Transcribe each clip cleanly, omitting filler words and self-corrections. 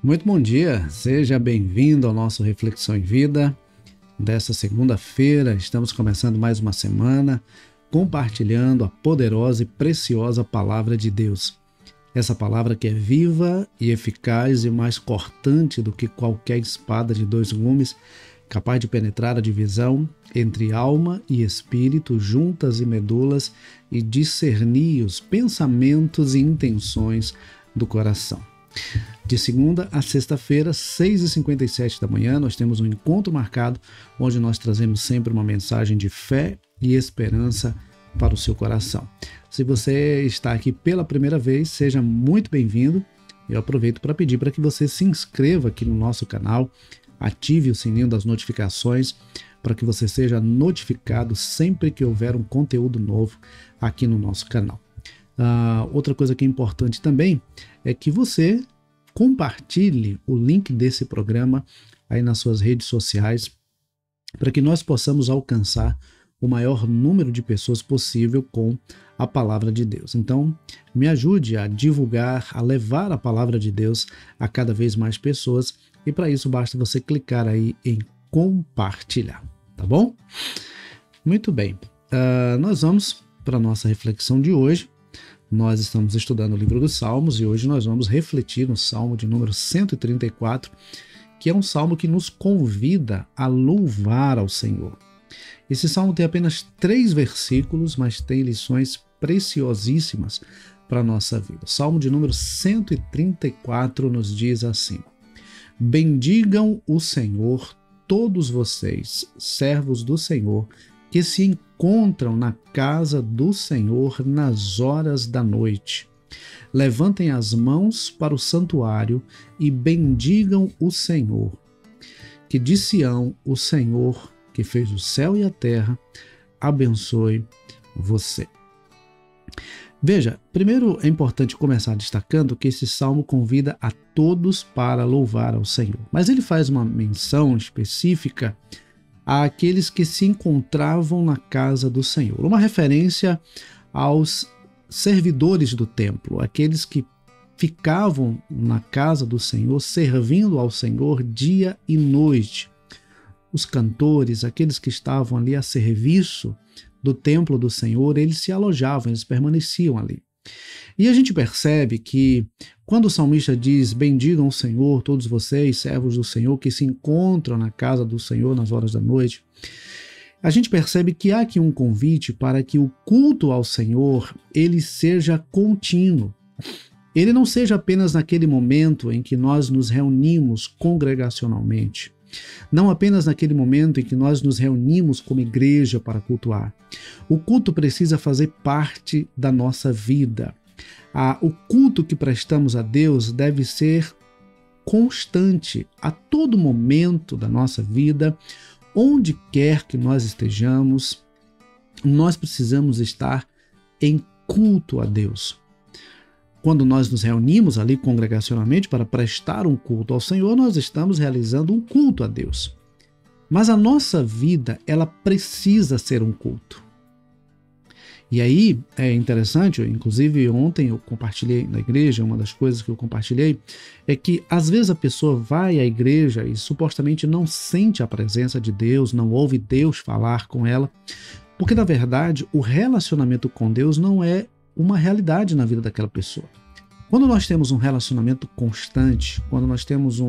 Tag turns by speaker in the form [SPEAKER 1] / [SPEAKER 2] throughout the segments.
[SPEAKER 1] Muito bom dia, seja bem-vindo ao nosso Reflexão em Vida dessa segunda-feira. Estamos começando mais uma semana compartilhando a poderosa e preciosa Palavra de Deus. Essa palavra que é viva e eficaz e mais cortante do que qualquer espada de dois gumes, capaz de penetrar a divisão entre alma e espírito, juntas e medulas, e discernir os pensamentos e intenções do coração. De segunda a sexta-feira, 6h57 da manhã, nós temos um encontro marcado onde nós trazemos sempre uma mensagem de fé e esperança para o seu coração. Se você está aqui pela primeira vez, seja muito bem-vindo. Eu aproveito para pedir para que você se inscreva aqui no nosso canal, ative o sininho das notificações para que você seja notificado sempre que houver um conteúdo novo aqui no nosso canal. Outra coisa que é importante também é que você compartilhe o link desse programa aí nas suas redes sociais para que nós possamos alcançar o maior número de pessoas possível com a palavra de Deus. Então, me ajude a divulgar, a levar a palavra de Deus a cada vez mais pessoas, e para isso basta você clicar aí em compartilhar, tá bom? Muito bem, nós vamos para a nossa reflexão de hoje. Nós estamos estudando o livro dos Salmos e hoje nós vamos refletir no Salmo de número 134, que é um salmo que nos convida a louvar ao Senhor. Esse salmo tem apenas 3 versículos, mas tem lições preciosíssimas para a nossa vida. O salmo de número 134 nos diz assim: Bendigam o Senhor todos vocês, servos do Senhor, que se encontram na casa do Senhor nas horas da noite. Levantem as mãos para o santuário e bendigam o Senhor. Que de Sião o Senhor, que fez o céu e a terra, abençoe você. Veja, primeiro é importante começar destacando que esse salmo convida a todos para louvar ao Senhor. Mas ele faz uma menção específica àqueles que se encontravam na casa do Senhor. Uma referência aos servidores do templo, aqueles que ficavam na casa do Senhor, servindo ao Senhor dia e noite. Os cantores, aqueles que estavam ali a serviço do templo do Senhor, eles se alojavam, eles permaneciam ali. E a gente percebe que quando o salmista diz: bendigam o Senhor, todos vocês, servos do Senhor, que se encontram na casa do Senhor nas horas da noite, a gente percebe que há aqui um convite para que o culto ao Senhor ele seja contínuo. Ele não seja apenas naquele momento em que nós nos reunimos congregacionalmente, não apenas naquele momento em que nós nos reunimos como igreja para cultuar. O culto precisa fazer parte da nossa vida. O culto que prestamos a Deus deve ser constante a todo momento da nossa vida, onde quer que nós estejamos, nós precisamos estar em culto a Deus. Quando nós nos reunimos ali congregacionalmente para prestar um culto ao Senhor, nós estamos realizando um culto a Deus. Mas a nossa vida, ela precisa ser um culto. E aí é interessante, inclusive ontem eu compartilhei na igreja, uma das coisas que eu compartilhei é que às vezes a pessoa vai à igreja e supostamente não sente a presença de Deus, não ouve Deus falar com ela, porque na verdade o relacionamento com Deus não é uma realidade na vida daquela pessoa. Quando nós temos um relacionamento constante, quando nós temos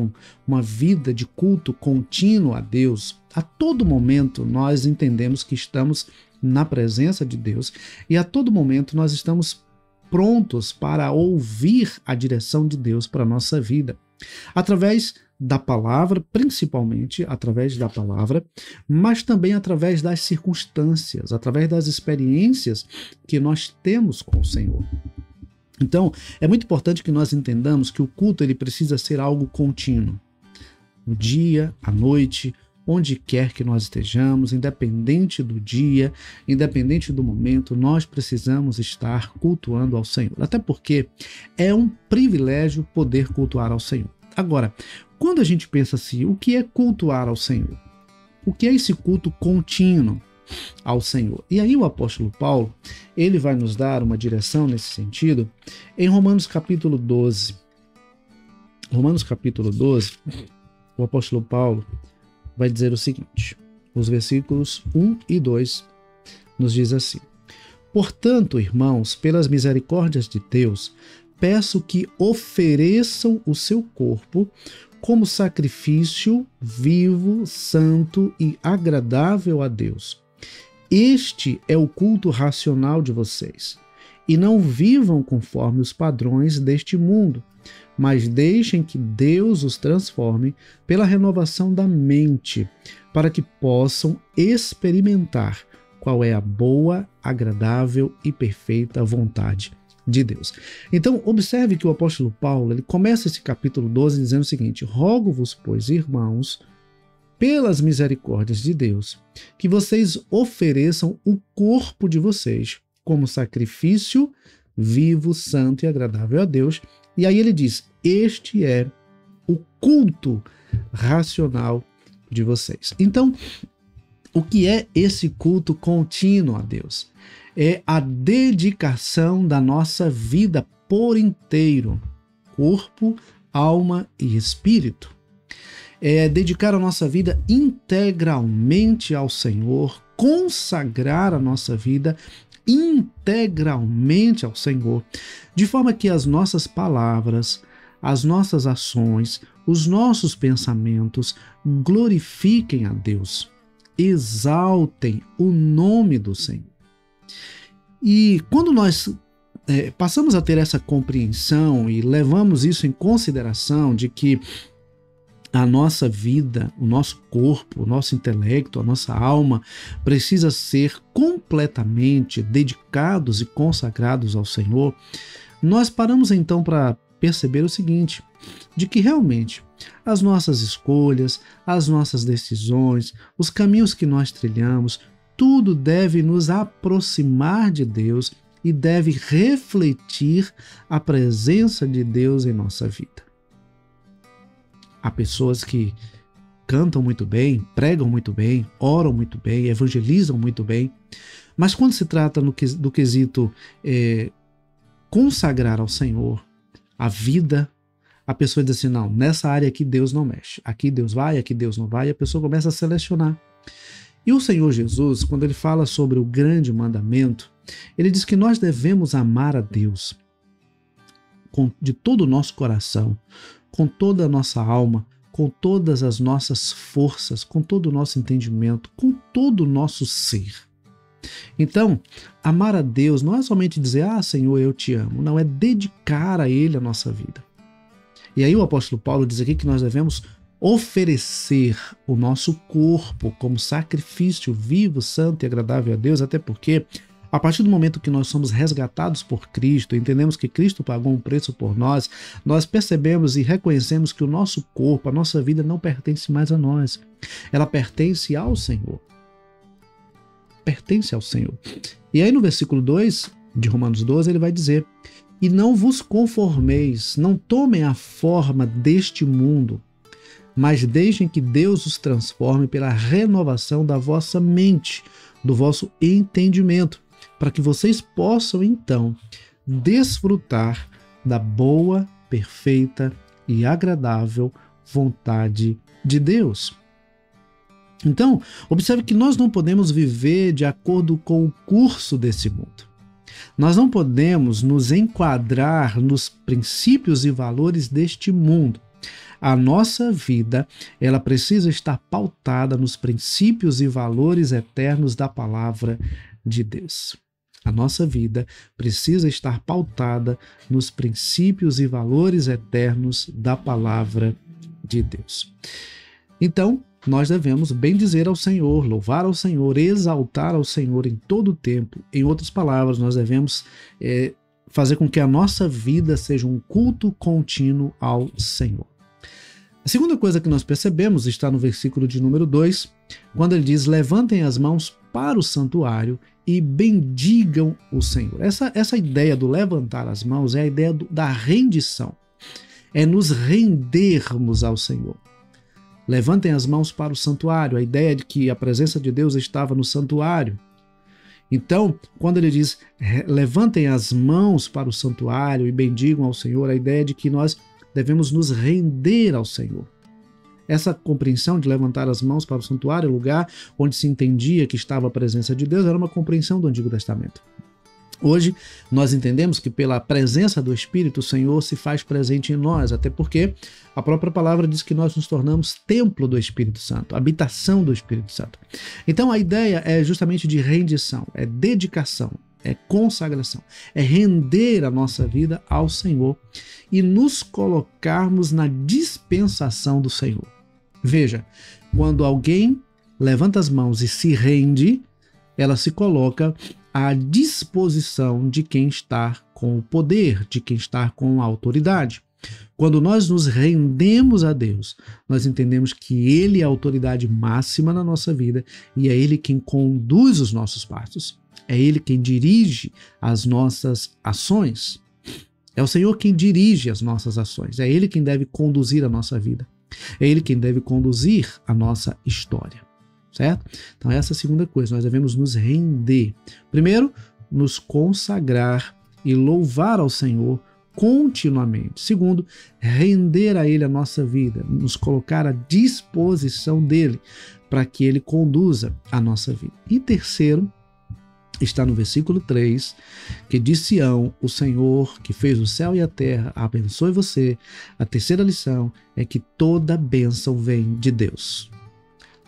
[SPEAKER 1] uma vida de culto contínuo a Deus, a todo momento nós entendemos que estamos na presença de Deus e a todo momento nós estamos prontos para ouvir a direção de Deus para a nossa vida. Através da palavra, principalmente através da palavra, mas também através das circunstâncias, através das experiências que nós temos com o Senhor. Então, é muito importante que nós entendamos que o culto ele precisa ser algo contínuo. No dia, à noite, onde quer que nós estejamos, independente do dia, independente do momento, nós precisamos estar cultuando ao Senhor. Até porque é um privilégio poder cultuar ao Senhor. Agora, quando a gente pensa assim, o que é cultuar ao Senhor? O que é esse culto contínuo ao Senhor? E aí o apóstolo Paulo, ele vai nos dar uma direção nesse sentido em Romanos capítulo 12. Romanos capítulo 12, o apóstolo Paulo vai dizer o seguinte, os versículos 1 e 2 nos diz assim: portanto, irmãos, pelas misericórdias de Deus, peço que ofereçam o seu corpo como sacrifício vivo, santo e agradável a Deus. Este é o culto racional de vocês. E não vivam conforme os padrões deste mundo, mas deixem que Deus os transforme pela renovação da mente, para que possam experimentar qual é a boa, agradável e perfeita vontade de Deus. Então, observe que o apóstolo Paulo ele começa esse capítulo 12 dizendo o seguinte: rogo-vos, pois, irmãos, pelas misericórdias de Deus, que vocês ofereçam o corpo de vocês como sacrifício vivo, santo e agradável a Deus. E aí ele diz: este é o culto racional de vocês. Então, o que é esse culto contínuo a Deus? É a dedicação da nossa vida por inteiro, corpo, alma e espírito. É dedicar a nossa vida integralmente ao Senhor, consagrar a nossa vida integralmente ao Senhor, de forma que as nossas palavras, as nossas ações, os nossos pensamentos glorifiquem a Deus, exaltem o nome do Senhor. E quando nós passamos a ter essa compreensão e levamos isso em consideração de que a nossa vida, o nosso corpo, o nosso intelecto, a nossa alma precisa ser completamente dedicados e consagrados ao Senhor, nós paramos então para perceber o seguinte, de que realmente as nossas escolhas, as nossas decisões, os caminhos que nós trilhamos, tudo deve nos aproximar de Deus e deve refletir a presença de Deus em nossa vida. Há pessoas que cantam muito bem, pregam muito bem, oram muito bem, evangelizam muito bem, mas quando se trata do quesito consagrar ao Senhor a vida, a pessoa diz assim, não, nessa área aqui Deus não mexe, aqui Deus vai, aqui Deus não vai, e a pessoa começa a selecionar. E o Senhor Jesus, quando ele fala sobre o grande mandamento, ele diz que nós devemos amar a Deus de todo o nosso coração, com toda a nossa alma, com todas as nossas forças, com todo o nosso entendimento, com todo o nosso ser. Então, amar a Deus não é somente dizer, Senhor, eu te amo. Não, é dedicar a Ele a nossa vida. E aí o apóstolo Paulo diz aqui que nós devemos oferecer o nosso corpo como sacrifício vivo, santo e agradável a Deus, até porque a partir do momento que nós somos resgatados por Cristo, entendemos que Cristo pagou um preço por nós, nós percebemos e reconhecemos que o nosso corpo, a nossa vida não pertence mais a nós. Ela pertence ao Senhor. Pertence ao Senhor. E aí no versículo 2 de Romanos 12 ele vai dizer: e não vos conformeis, não tomem a forma deste mundo, mas deixem que Deus os transforme pela renovação da vossa mente, do vosso entendimento, para que vocês possam, então, desfrutar da boa, perfeita e agradável vontade de Deus. Então, observe que nós não podemos viver de acordo com o curso desse mundo. Nós não podemos nos enquadrar nos princípios e valores deste mundo. A nossa vida, ela precisa estar pautada nos princípios e valores eternos da palavra de Deus. A nossa vida precisa estar pautada nos princípios e valores eternos da palavra de Deus. Então, nós devemos bendizer ao Senhor, louvar ao Senhor, exaltar ao Senhor em todo o tempo. Em outras palavras, nós devemos fazer com que a nossa vida seja um culto contínuo ao Senhor. A segunda coisa que nós percebemos está no versículo de número 2, quando ele diz: levantem as mãos para o santuário e bendigam o Senhor. Essa ideia do levantar as mãos é a ideia da rendição. É nos rendermos ao Senhor. Levantem as mãos para o santuário. A ideia de que a presença de Deus estava no santuário. Então, quando ele diz levantem as mãos para o santuário e bendigam ao Senhor, a ideia é de que nós devemos nos render ao Senhor. Essa compreensão de levantar as mãos para o santuário, lugar onde se entendia que estava a presença de Deus, era uma compreensão do Antigo Testamento. Hoje, nós entendemos que pela presença do Espírito, o Senhor se faz presente em nós, até porque a própria palavra diz que nós nos tornamos templo do Espírito Santo, habitação do Espírito Santo. Então, a ideia é justamente de rendição, é dedicação, é consagração, é render a nossa vida ao Senhor e nos colocarmos na dispensação do Senhor. Veja, quando alguém levanta as mãos e se rende, ela se coloca à disposição de quem está com o poder, de quem está com a autoridade. Quando nós nos rendemos a Deus, nós entendemos que Ele é a autoridade máxima na nossa vida e é Ele quem conduz os nossos passos. É Ele quem dirige as nossas ações. É o Senhor quem dirige as nossas ações. É Ele quem deve conduzir a nossa vida. É Ele quem deve conduzir a nossa história. Certo? Então essa é a segunda coisa, nós devemos nos render. Primeiro, nos consagrar e louvar ao Senhor continuamente. Segundo, render a Ele a nossa vida, nos colocar à disposição dEle para que Ele conduza a nossa vida. E terceiro, está no versículo 3, que de Sião, o Senhor que fez o céu e a terra, abençoe você. A terceira lição é que toda bênção vem de Deus.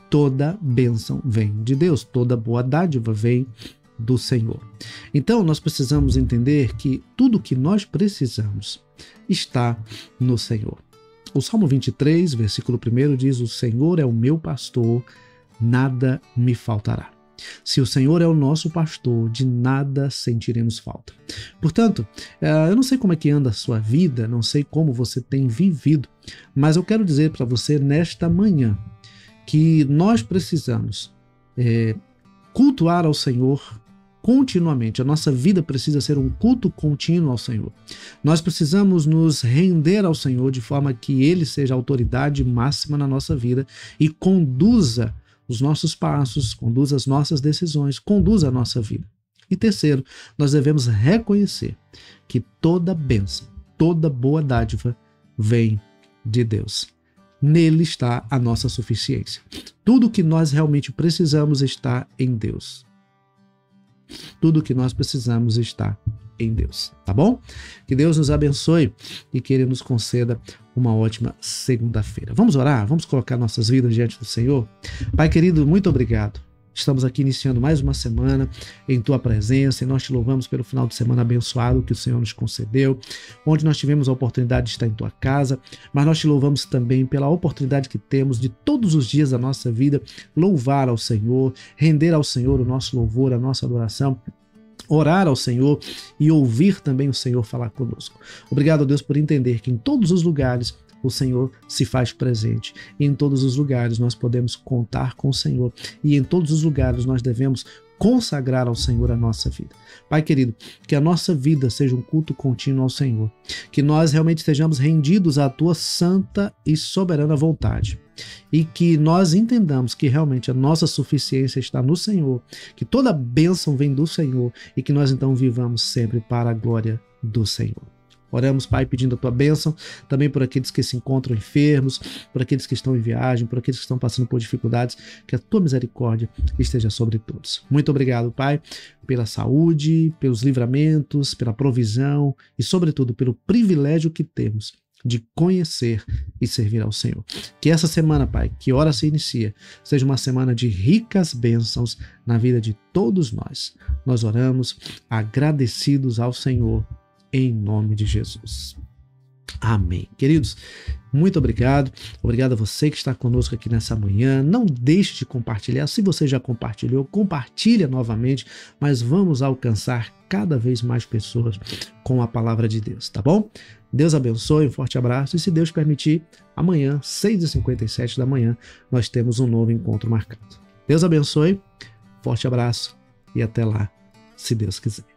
[SPEAKER 1] Toda bênção vem de Deus, toda boa dádiva vem do Senhor. Então, nós precisamos entender que tudo que nós precisamos está no Senhor. O Salmo 23, versículo 1 diz: o Senhor é o meu pastor, nada me faltará. Se o Senhor é o nosso pastor, de nada sentiremos falta. Portanto, eu não sei como é que anda a sua vida, não sei como você tem vivido, mas eu quero dizer para você nesta manhã que nós precisamos cultuar ao Senhor continuamente. A nossa vida precisa ser um culto contínuo ao Senhor. Nós precisamos nos render ao Senhor de forma que Ele seja a autoridade máxima na nossa vida e conduza os nossos passos, conduza as nossas decisões, conduza a nossa vida. E terceiro, nós devemos reconhecer que toda bênção, toda boa dádiva vem de Deus. Nele está a nossa suficiência. Tudo o que nós realmente precisamos está em Deus. Tudo o que nós precisamos está em Deus, tá bom? Que Deus nos abençoe e que Ele nos conceda uma ótima segunda-feira. Vamos orar? Vamos colocar nossas vidas diante do Senhor? Pai querido, muito obrigado. Estamos aqui iniciando mais uma semana em Tua presença e nós Te louvamos pelo final de semana abençoado que o Senhor nos concedeu, onde nós tivemos a oportunidade de estar em Tua casa, mas nós Te louvamos também pela oportunidade que temos de todos os dias da nossa vida louvar ao Senhor, render ao Senhor o nosso louvor, a nossa adoração, orar ao Senhor e ouvir também o Senhor falar conosco. Obrigado, Deus, por entender que em todos os lugares o Senhor se faz presente. E em todos os lugares nós podemos contar com o Senhor. E em todos os lugares nós devemos consagrar ao Senhor a nossa vida. Pai querido, que a nossa vida seja um culto contínuo ao Senhor. Que nós realmente estejamos rendidos à Tua santa e soberana vontade. E que nós entendamos que realmente a nossa suficiência está no Senhor. Que toda bênção vem do Senhor. E que nós então vivamos sempre para a glória do Senhor. Oramos, Pai, pedindo a Tua bênção, também por aqueles que se encontram enfermos, por aqueles que estão em viagem, por aqueles que estão passando por dificuldades, que a Tua misericórdia esteja sobre todos. Muito obrigado, Pai, pela saúde, pelos livramentos, pela provisão e, sobretudo, pelo privilégio que temos de conhecer e servir ao Senhor. Que essa semana, Pai, que hora se inicia, seja uma semana de ricas bênçãos na vida de todos nós. Nós oramos agradecidos ao Senhor, em nome de Jesus. Amém. Queridos, muito obrigado. Obrigado a você que está conosco aqui nessa manhã. Não deixe de compartilhar. Se você já compartilhou, compartilha novamente, mas vamos alcançar cada vez mais pessoas com a palavra de Deus, tá bom? Deus abençoe, um forte abraço e se Deus permitir, amanhã, 6h57 da manhã, nós temos um novo encontro marcado. Deus abençoe, forte abraço e até lá, se Deus quiser.